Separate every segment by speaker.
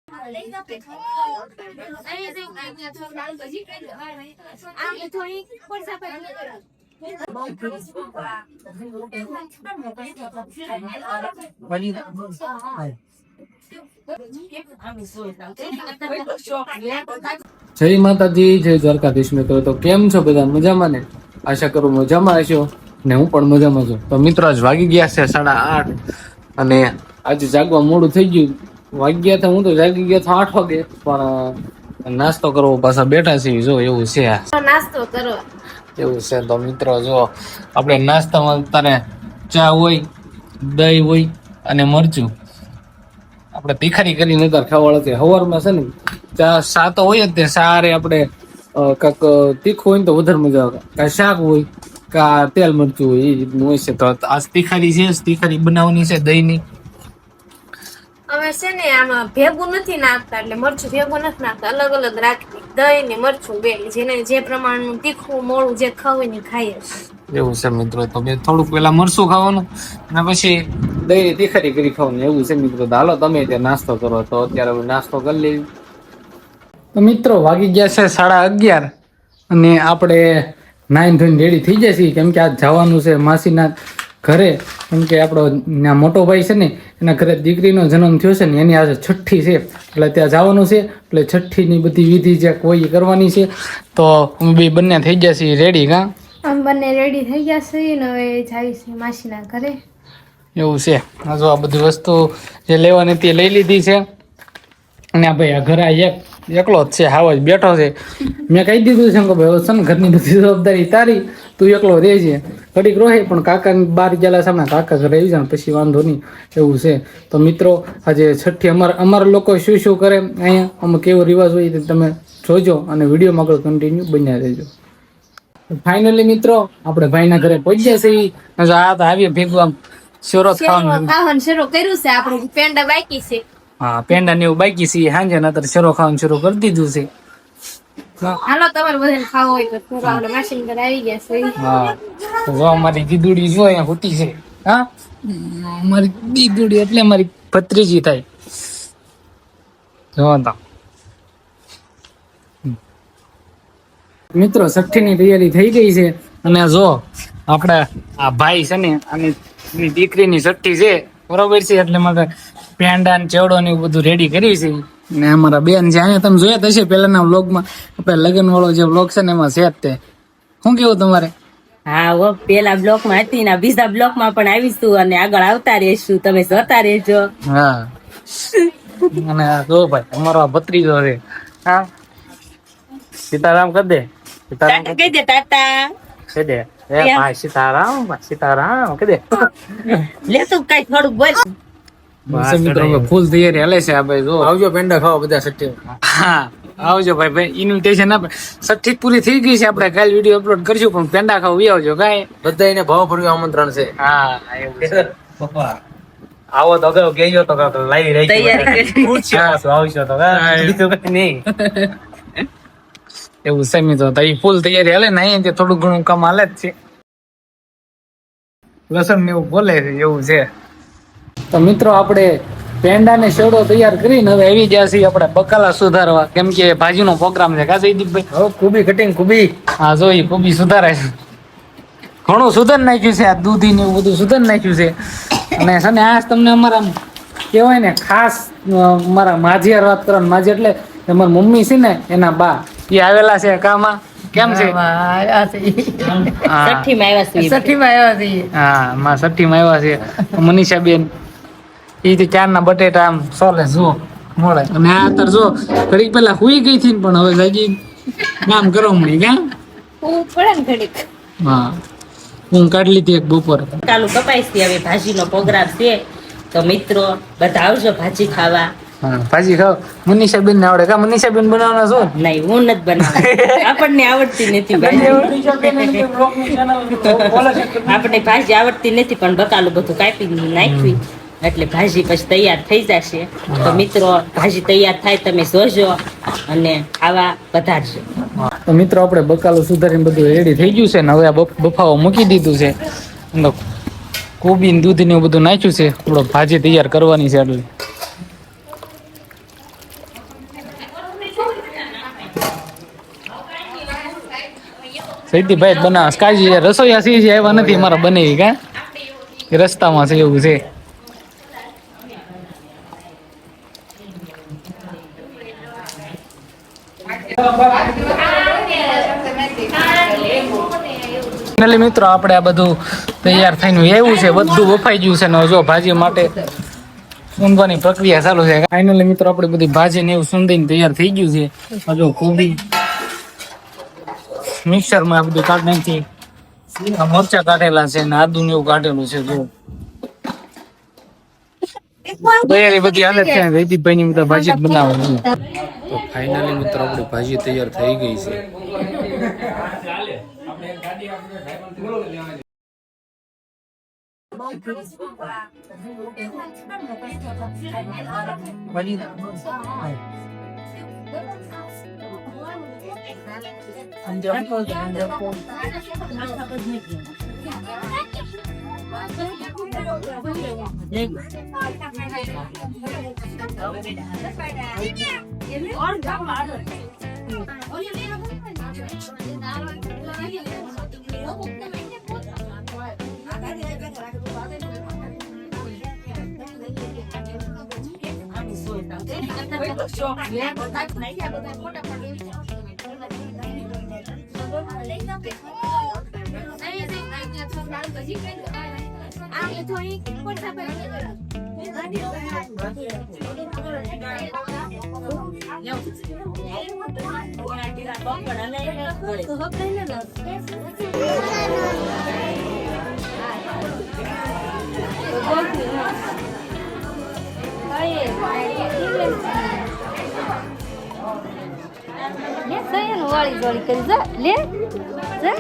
Speaker 1: જય માતાજી, જય દ્વારકાધીશ મિત્રો. તો કેમ છો બધા? મજામાં ને? આશા કરું મજામાં હશો ને હું પણ મજામાં છું. તો મિત્રો આજ વાગી ગયા છે 8:30 અને આજે જાગવા મોડું થઈ ગયું. વાગ્યા તો હું તો જાગી ગયો તો 8 વાગે, પણ નાસ્તો કરવો પાછા બેઠા છીએ. જો એવું છે,
Speaker 2: નાસ્તો કરો
Speaker 1: એવું છે. તો મિત્રો જો આપણે નાસ્તામાં તારે ચા હોય, દહીં હોય અને મરચું આપણે તીખારી કરીને નતર ખાવાળા છે. સવારમાં છે ને ચા તો હોય જ તે સારે આપણે કાંક તીખું હોય ને તો વધારે મજા આવે. કાંઈ શાક હોય કા તેલ મરચું હોય એ રીતનું હોય છે. તો આ તીખારી છે, તીખારી બનાવવાની છે દહીંની.
Speaker 2: અમે છે ને આમાં ભેગું નથી નાખતા, એટલે મરચું ભેગું નથી નાખતા, અલગ અલગ રાખી દહીં ને મરચું બે, જેને જે પ્રમાણનું તીખું મોળું જે ખાવું ને ખાઈએ.
Speaker 1: એવું છે મિત્રો. તો બે થોડુંક પેલા મરચું ખાવાનું અને પછી દહીં તીખારી કરી ખાવાનું, એવું છે મિત્રો. તો હાલો તમે ત્યાં નાસ્તો કરો. તો અત્યારે અમે નાસ્તો કરી લઈએ. તો મિત્રો વાગી ગયા છે 11:30 અને આપણે નાઈન ધોઈને રેડી થઈ જાય છે, કેમ કે આજ જવાનું છે માસીના ઘરે. કેમ કે આપણો મોટો ભાઈ છે ને એના ઘરે દીકરીનો જન્મ થયો છે ને, એની આજે છઠ્ઠી છે, એટલે ત્યાં જવાનું છે. એટલે છઠ્ઠીની બધી વિધિ જે કોઈ કરવાની છે. તો અમે બે બંને થઈ ગયા છીએ રેડી. કાં
Speaker 2: અમે બંને રેડી થઈ ગયા છીએ ને હવે જાય છે માસીના ઘરે.
Speaker 1: એવું છે. જો આ બધી વસ્તુ જે લેવાની તે લઈ લીધી છે. અને આ ભાઈ આ ઘરે એકલો જ છે, હાવ જ બેઠો છે. મેં કહી દીધું છે કે ભાઈ છે ને ઘરની બધી જવાબદારી તારી, તું એકલો રહેજે. ઘડીક રોહે પણ કાકા બહાર ગયેલા સામે કાકા ઘરે આવી જાય ને પછી વાંધો નહીં, એવું છે. તો મિત્રો આજે છઠ્ઠી અમારા લોકો શું શું કરે અહીંયા, અમે કેવો રિવાજ હોય તે તમે જોજો અને વિડીયોમાં આગળ કન્ટિન્યુ બન્યા રહેજો. ફાઇનલી મિત્રો આપણે ભાઈના ઘરે પહોંચ્યા છીએ. આ તો આવીએ ભેગું આમ શેરો
Speaker 2: ખાવાનું શરૂ કર્યું છે. આપણે પેંડા બાકી છે.
Speaker 1: હા, પેંડા ને એવું બાકી છે. સાંજે નતર શેરો ખાવાનું શરૂ કરી દીધું છે.
Speaker 2: હાલો તમારે બધાને ખાવો હોય તો આપણે માસીન ઘરે આવી ગયા છે.
Speaker 1: હા, તો જો અમારી દીદુડી જો અહીંયા હોતી છે. હા, અમારી દીદુડી એટલે અમારી ભત્રીજી થાય. જો તો મિત્રો છઠ્ઠીની તૈયારી થઈ ગઈ છે. અને જો આપણે આ ભાઈ છે ને આની દીકરીની છઠ્ઠી છે, બરોબર છે. એટલે મારે પેંડા ને ચેવડો ને એવું બધું રેડી કરી છે. ને અમારા બેન છે અહીંયા, તમે જોયા હશે પહેલાના વ્લોગમાં, આપણે લગ્ન વાળો જે વ્લોગ છે ને એમાં છે જ તે. શું કેવું તમારે?
Speaker 3: હા, પેલા બ્લોક માં હતી ને બીજા બ્લોક માં પણ આવીશું અને આગળ આવતા રહેશું, તમે જોતા રહેજો.
Speaker 1: હા, અને જો ભાઈ અમારો આ ભત્રીજો છે. હા, સીતારામ કરી દે. સીતારામ
Speaker 3: કહી દે ટાટા.
Speaker 1: કહી દે. એ ભાઈ સીતારામ, સીતારામ કહી દે.
Speaker 3: લે તું કઈ થોડુંક બોલ.
Speaker 1: ફૂલ તૈયારી હાલે છે. આ ભાઈ જો
Speaker 4: આવજો પેંડા ખાવા બધા સટ્ટી.
Speaker 1: હા, આવજો ભાઈ. ઇન્વિટેશન આપે. છઠ્ઠી પૂરી થઈ ગઈ છે. આપણે કાલે વિડીયો અપલોડ કરશું, પણ પેંડા ખાવા આવજો. કાંઈ
Speaker 4: બધાને ભાવભર્યું આમંત્રણ છે.
Speaker 1: હા, એવું છે. પપ્પા આવો તો અગાઉ કહેજો તો લાવી રહી આવશો તો બીજું કઈ નહીં. એવું છે મિત્રો. તો ફૂલ તૈયારી હાલે ને અહીંયા થોડું ઘણું કામ હાલે જ છે. લસણ ને એવું બોલે છે, એવું છે. તો મિત્રો આપણે પેંડા ને શેવડો તૈયાર કરીને હવે આવી ગયા છીએ આપણે બકાલા સુધારવા, કેમ કે ભાજીનો પ્રોગ્રામ છે. કા જયદીપભાઈ?
Speaker 4: હવે કુબી કટિંગ કુબી.
Speaker 1: હા, જો એ કુબી સુધારે છે. ઘણું સુધાર નાખ્યું છે. આ દૂધી ને એવું બધું સુધાર નાખ્યું છે. અને છે ને આ તમને અમારા કહેવાય ને ખાસ મારા માજીયાર વાત કરવાની. માજી એટલે અમારા મમ્મી છે ને એના બા એ આવેલા છે કામાં. કેમ છે? હા, માં છઠ્ઠીમાં આવ્યા છે. મનીષા બેન એ ચારના બટેટા આમ સોલે જો મળે. અને આ અત્યારે જો ઘડીક પેલા હુઈ ગઈ હતી પણ હવે જાગી કામ કરવા મળી. ક્યાં
Speaker 2: પડે ને ઘડીક.
Speaker 1: હા, હું કાઢી લીધી એક બપોર.
Speaker 3: કાલું કપાઈશ હવે ભાજી નો પ્રોગ્રામ છે, તો મિત્રો બધા આવજો ભાજી ખાવા.
Speaker 1: હા, ભાજી ખાવ. મનીષા બેન ને આવડે? કા મનીષા બેન બનાવવાના છો?
Speaker 3: નહીં, હું નથી બનાવતી. આપણને આવડતી નથી ભાજી. આપણને ભાજી આવડતી નથી, પણ બકાલું બધું કાપી નાખ્યું એટલે ભાજી પછી તૈયાર થઈ જશે. તો મિત્રો ભાજી તૈયાર થાય તમે જોજો અને આવા પધારજો.
Speaker 1: તો મિત્રો આપણે બકાલું સુધારીને બધું રેડી થઈ ગયું છે ને હવે આ બફાવા મૂકી દીધું છે. કોબી ને દૂધ ને બધું નાખ્યું છે. થોડો ભાજી તૈયાર કરવાની છે. એટલે સૈદીભાઈ જ બનાવે છે. કાજી રસોઈયા સી છે આવ્યા નથી અમારા બનેવી કા એ રસ્તામાં છે એવું છે. ફાઇનલી મિત્રો આપણે આ બધું તૈયાર થઈને એવું છે, બધું વફાઈ ગયું છે ને જો ભાજી માટે સૂંધવાની પ્રક્રિયા ચાલુ છે. ફાઇનલી મિત્રો આપણે બધી ભાજી ને એવું સૂંધીને તૈયાર થઈ ગયું છે. જો કોબી મિક્સરમાં આ બધું કાઢી નાખી, મરચા કાઢેલા છે ને આદુ ને એવું કાઢેલું છે. જો તૈયારી બધી હાલે છે. જયદીપભાઈ ની બધા ભાજી જ બનાવે છે. તો ફાઇનલી મિત્રો આપણી ભાજી તૈયાર થઈ ગઈ છે.
Speaker 2: વાળી જોડી કરી જા લે જા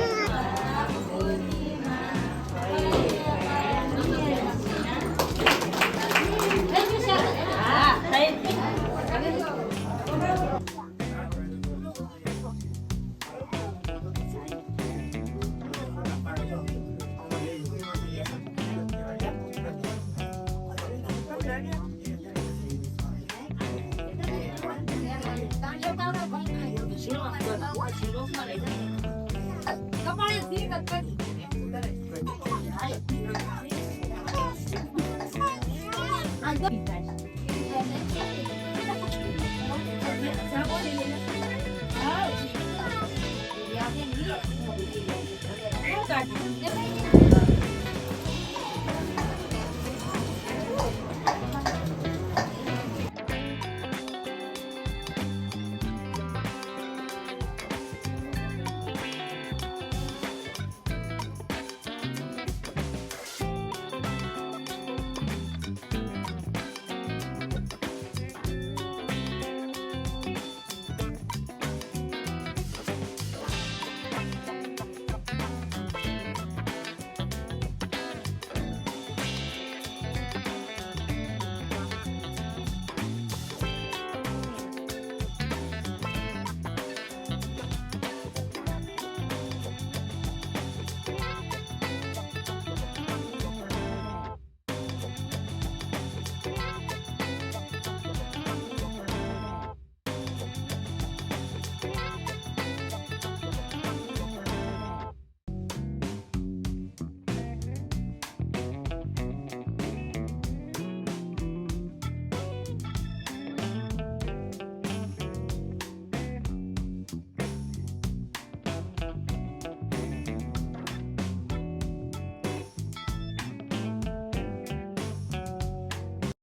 Speaker 5: Angkat.